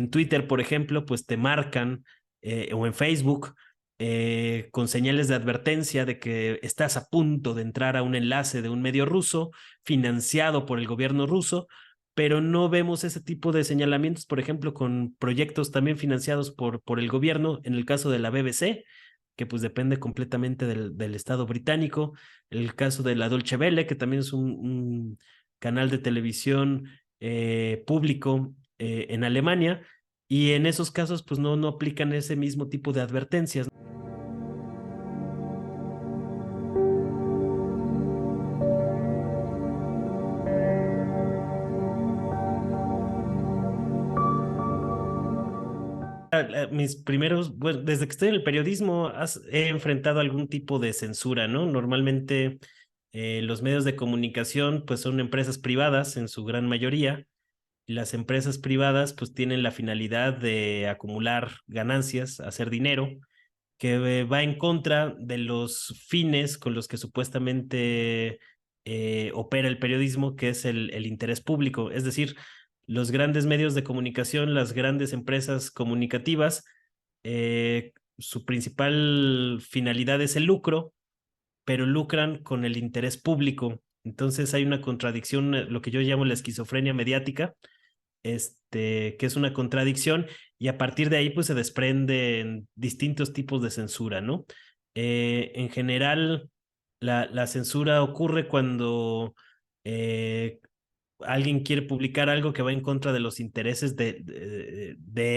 En Twitter, por ejemplo, pues te marcan, o en Facebook, con señales de advertencia de que estás a punto de entrar a un enlace de un medio ruso financiado por el gobierno ruso, pero no vemos ese tipo de señalamientos, por ejemplo, con proyectos también financiados por el gobierno, en el caso de la BBC, que pues depende completamente del Estado británico, el caso de la Deutsche Welle, que también es un canal de televisión público en Alemania, y en esos casos pues no aplican ese mismo tipo de advertencias. Mis primeros, bueno, desde que estoy en el periodismo he enfrentado algún tipo de censura, ¿no? Normalmente los medios de comunicación pues son empresas privadas en su gran mayoría, y las empresas privadas pues tienen la finalidad de acumular ganancias, hacer dinero, que va en contra de los fines con los que supuestamente opera el periodismo, que es el interés público. Es decir, los grandes medios de comunicación, las grandes empresas comunicativas, su principal finalidad es el lucro, pero lucran con el interés público. Entonces hay una contradicción, lo que yo llamo la esquizofrenia mediática, que es una contradicción, y a partir de ahí pues se desprenden distintos tipos de censura, ¿no? En general, la censura ocurre cuando eh, alguien quiere publicar algo que va en contra de los intereses de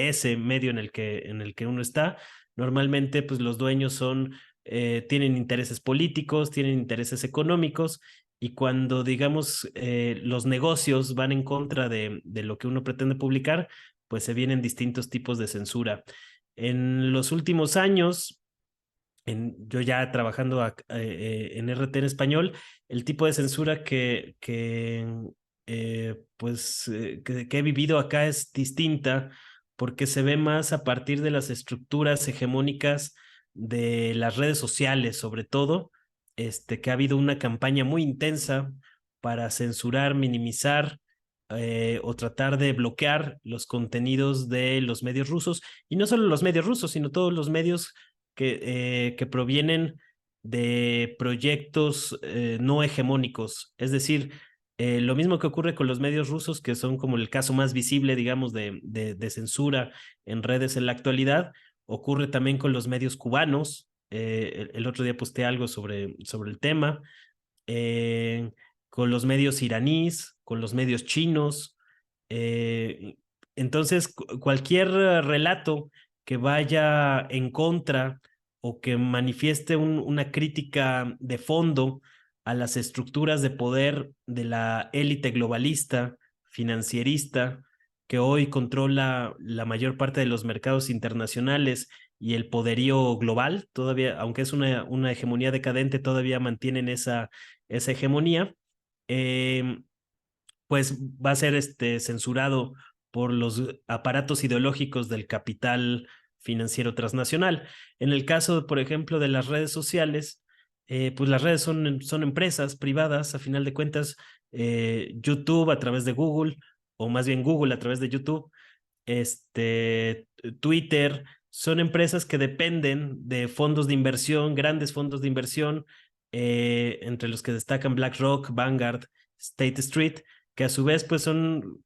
ese medio en el que uno está. Normalmente, pues los dueños tienen intereses políticos, tienen intereses económicos, y cuando, digamos, los negocios van en contra de lo que uno pretende publicar, pues se vienen distintos tipos de censura. En los últimos años, yo ya trabajando en RT en español, el tipo de censura que he vivido acá es distinta, porque se ve más a partir de las estructuras hegemónicas de las redes sociales, sobre todo, que ha habido una campaña muy intensa para censurar, minimizar, o tratar de bloquear los contenidos de los medios rusos, y no solo los medios rusos, sino todos los medios que provienen de proyectos no hegemónicos. Es decir, lo mismo que ocurre con los medios rusos, que son como el caso más visible, digamos, de censura en redes en la actualidad, ocurre también con los medios cubanos. El otro día posté algo sobre el tema, eh, con los medios iraníes, con los medios chinos. eh, entonces, cualquier relato que vaya en contra o que manifieste una crítica de fondo a las estructuras de poder de la élite globalista, financierista, que hoy controla la mayor parte de los mercados internacionales y el poderío global, todavía, aunque es una hegemonía decadente, todavía mantienen esa hegemonía. eh, pues va a ser censurado por los aparatos ideológicos del capital financiero transnacional. En el caso, por ejemplo, de las redes sociales, pues las redes son empresas privadas, a final de cuentas. YouTube a través de Google, o más bien Google a través de YouTube, Twitter, son empresas que dependen de fondos de inversión, grandes fondos de inversión, entre los que destacan BlackRock, Vanguard, State Street, que a su vez pues son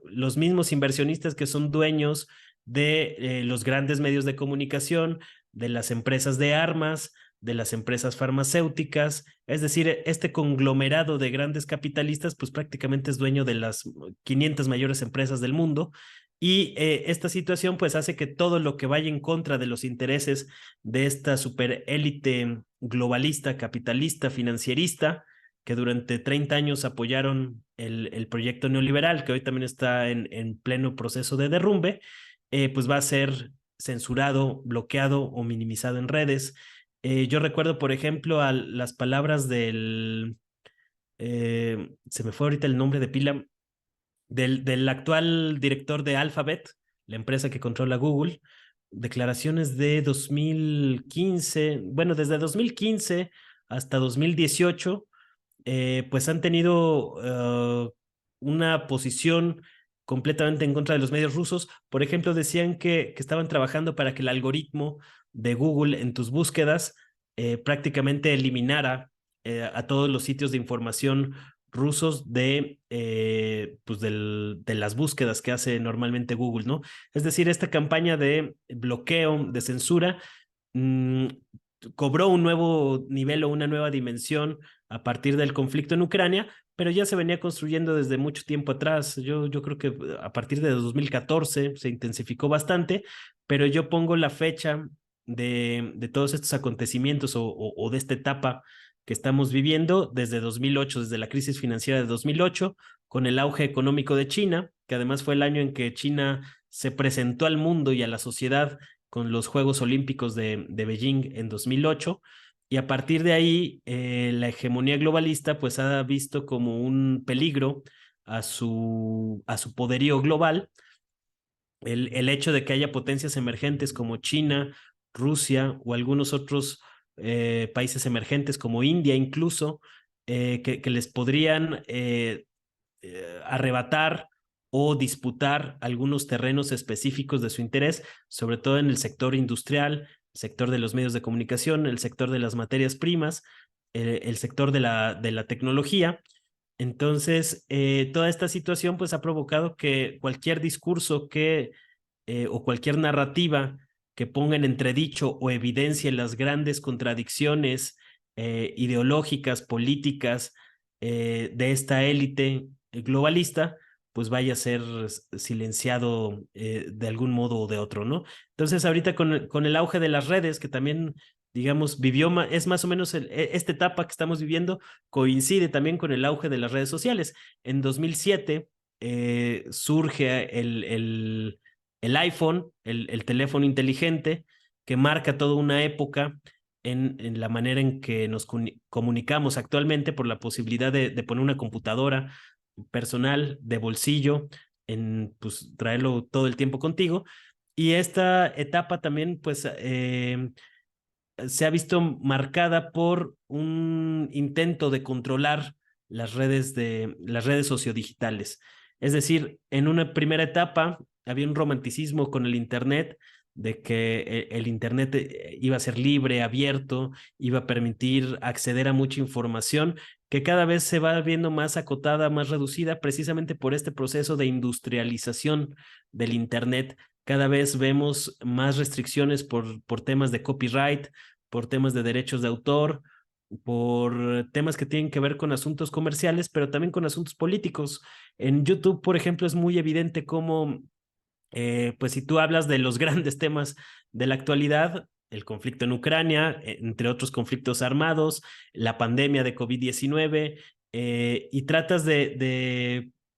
los mismos inversionistas que son dueños de los grandes medios de comunicación, de las empresas de armas, de las empresas farmacéuticas. Es decir, este conglomerado de grandes capitalistas pues prácticamente es dueño de las 500 mayores empresas del mundo, y esta situación pues hace que todo lo que vaya en contra de los intereses de esta superélite globalista, capitalista, financierista, que durante 30 años apoyaron el proyecto neoliberal, que hoy también está en pleno proceso de derrumbe, pues va a ser censurado, bloqueado o minimizado en redes. Yo recuerdo, por ejemplo, las palabras se me fue ahorita el nombre de pila, del actual director de Alphabet, la empresa que controla Google, declaraciones de 2015, bueno, desde 2015 hasta 2018, pues han tenido una posición completamente en contra de los medios rusos. Por ejemplo, decían que estaban trabajando para que el algoritmo de Google en tus búsquedas prácticamente eliminara a todos los sitios de información rusos de las búsquedas que hace normalmente Google, ¿no? Es decir, esta campaña de bloqueo, de censura, mmm, cobró un nuevo nivel o una nueva dimensión a partir del conflicto en Ucrania, pero ya se venía construyendo desde mucho tiempo atrás. Yo creo que a partir de 2014 se intensificó bastante, pero yo pongo la fecha de todos estos acontecimientos o de esta etapa que estamos viviendo desde 2008, desde la crisis financiera de 2008, con el auge económico de China, que además fue el año en que China se presentó al mundo y a la sociedad con los Juegos Olímpicos de Beijing en 2008. Y a partir de ahí, la hegemonía globalista pues ha visto como un peligro a su poderío global el hecho de que haya potencias emergentes como China, Rusia o algunos otros países emergentes como India incluso, que les podrían arrebatar o disputar algunos terrenos específicos de su interés, sobre todo en el sector industrial, el sector de los medios de comunicación, el sector de las materias primas, el sector de la tecnología. Entonces, toda esta situación pues ha provocado que cualquier discurso o cualquier narrativa que ponga en entredicho o evidencie las grandes contradicciones ideológicas, políticas de esta élite globalista, pues vaya a ser silenciado de algún modo o de otro, ¿no? Entonces, ahorita con el auge de las redes, que también, digamos, es más o menos esta etapa que estamos viviendo, coincide también con el auge de las redes sociales. En 2007 surge el iPhone, el teléfono inteligente, que marca toda una época en la manera en que nos comunicamos actualmente por la posibilidad de poner una computadora personal de bolsillo, pues traerlo todo el tiempo contigo. Y esta etapa también, pues, se ha visto marcada por un intento de controlar las redes sociodigitales. Es decir, en una primera etapa había un romanticismo con el Internet, de que el Internet iba a ser libre, abierto, iba a permitir acceder a mucha información que cada vez se va viendo más acotada, más reducida, precisamente por este proceso de industrialización del Internet. Cada vez vemos más restricciones por temas de copyright, por temas de derechos de autor, por temas que tienen que ver con asuntos comerciales, pero también con asuntos políticos. En YouTube, por ejemplo, es muy evidente cómo, pues si tú hablas de los grandes temas de la actualidad, el conflicto en Ucrania, entre otros conflictos armados, la pandemia de COVID-19, y tratas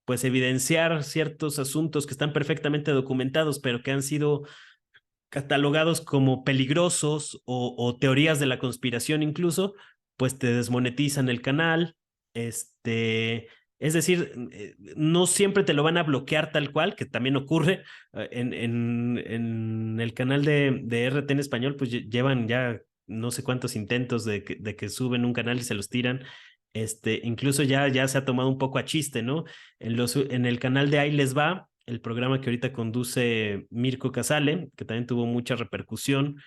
pues evidenciar ciertos asuntos que están perfectamente documentados, pero que han sido catalogados como peligrosos o teorías de la conspiración incluso, pues te desmonetizan el canal. Es decir, no siempre te lo van a bloquear tal cual, que también ocurre en el canal de RT en español, pues llevan ya no sé cuántos intentos de que suben un canal y se los tiran. Incluso ya se ha tomado un poco a chiste, ¿no? En el canal de Ahí Les Va, el programa que ahorita conduce Mirko Casale, que también tuvo mucha repercusión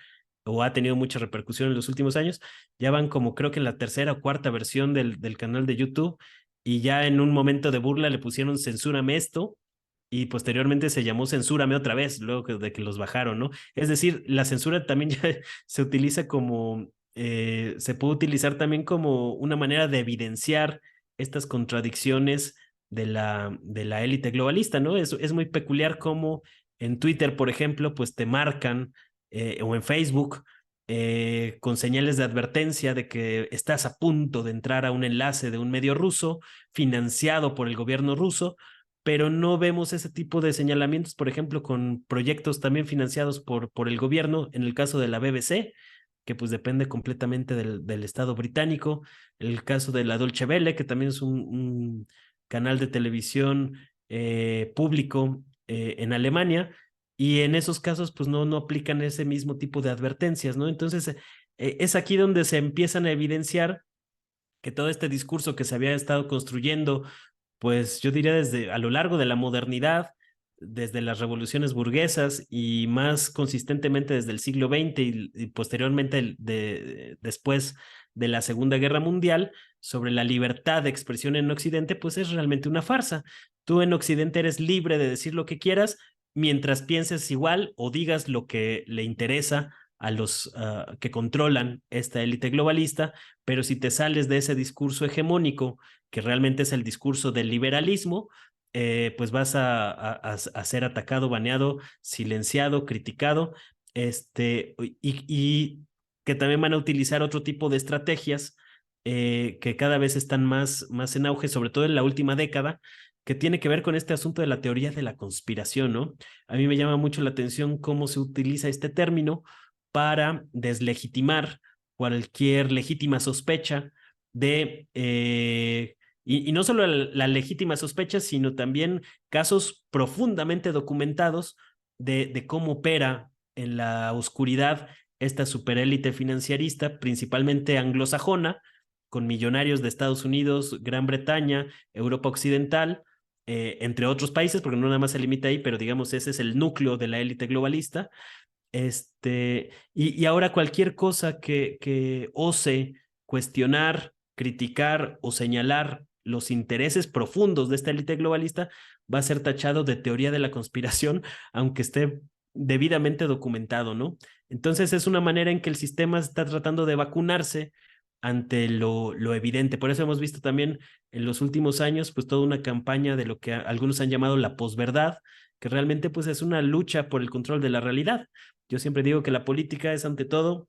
o ha tenido mucha repercusión en los últimos años, ya van como creo que en la tercera o cuarta versión del canal de YouTube y ya en un momento de burla le pusieron censúrame esto y posteriormente se llamó censúrame otra vez, luego de que los bajaron, ¿no? Es decir, la censura también ya se utiliza como, se puede utilizar también como una manera de evidenciar estas contradicciones de la élite globalista, ¿no? Es muy peculiar cómo en Twitter, por ejemplo, pues te marcan, o en Facebook, con señales de advertencia de que estás a punto de entrar a un enlace de un medio ruso financiado por el gobierno ruso, pero no vemos ese tipo de señalamientos, por ejemplo, con proyectos también financiados por el gobierno, en el caso de la BBC, que pues depende completamente del Estado británico, el caso de la Deutsche Welle, que también es un canal de televisión público en Alemania, y en esos casos pues no aplican ese mismo tipo de advertencias, ¿no? Entonces es aquí donde se empiezan a evidenciar que todo este discurso que se había estado construyendo, pues yo diría desde a lo largo de la modernidad, desde las revoluciones burguesas y más consistentemente desde el siglo XX y posteriormente después de la Segunda Guerra Mundial sobre la libertad de expresión en Occidente, pues es realmente una farsa. Tú en Occidente eres libre de decir lo que quieras mientras pienses igual o digas lo que le interesa a los que controlan esta élite globalista, pero si te sales de ese discurso hegemónico, que realmente es el discurso del liberalismo, pues vas a ser atacado, baneado, silenciado, criticado, y que también van a utilizar otro tipo de estrategias que cada vez están más en auge, sobre todo en la última década, que tiene que ver con este asunto de la teoría de la conspiración, ¿no? A mí me llama mucho la atención cómo se utiliza este término para deslegitimar cualquier legítima sospecha de y no solo la legítima sospecha, sino también casos profundamente documentados de cómo opera en la oscuridad esta superélite financierista, principalmente anglosajona, con millonarios de Estados Unidos, Gran Bretaña, Europa Occidental, entre otros países, porque no nada más se limita ahí, pero digamos ese es el núcleo de la élite globalista. Y ahora cualquier cosa que ose cuestionar, criticar o señalar los intereses profundos de esta élite globalista va a ser tachado de teoría de la conspiración, aunque esté debidamente documentado, ¿no? Entonces es una manera en que el sistema está tratando de vacunarse ante lo evidente. Por eso hemos visto también en los últimos años, pues toda una campaña de lo que algunos han llamado la posverdad, que realmente pues es una lucha por el control de la realidad. Yo siempre digo que la política es ante todo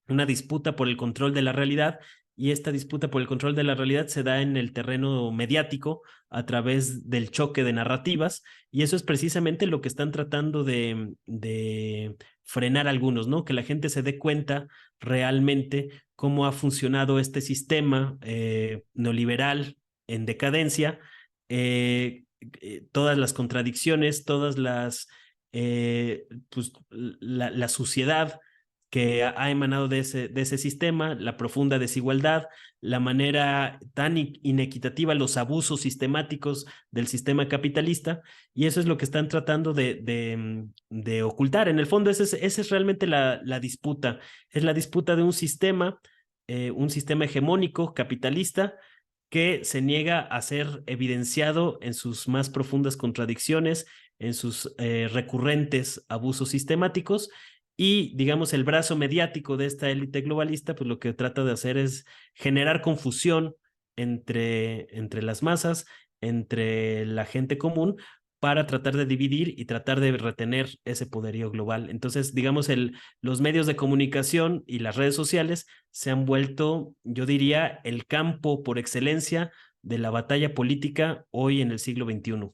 una disputa por el control de la realidad y esta disputa por el control de la realidad se da en el terreno mediático a través del choque de narrativas y eso es precisamente lo que están tratando de frenar algunos, ¿no? Que la gente se dé cuenta realmente cómo ha funcionado este sistema neoliberal en decadencia, todas las contradicciones, todas pues, la suciedad que ha emanado de ese sistema, la profunda desigualdad, la manera tan inequitativa, los abusos sistemáticos del sistema capitalista, y eso es lo que están tratando de ocultar. En el fondo, esa es realmente la disputa, es la disputa de un sistema hegemónico capitalista que se niega a ser evidenciado en sus más profundas contradicciones, en sus recurrentes abusos sistemáticos y, digamos, el brazo mediático de esta élite globalista, pues lo que trata de hacer es generar confusión entre las masas, entre la gente común, para tratar de dividir y tratar de retener ese poderío global. Entonces, digamos, los medios de comunicación y las redes sociales se han vuelto, yo diría, el campo por excelencia de la batalla política hoy en el siglo XXI.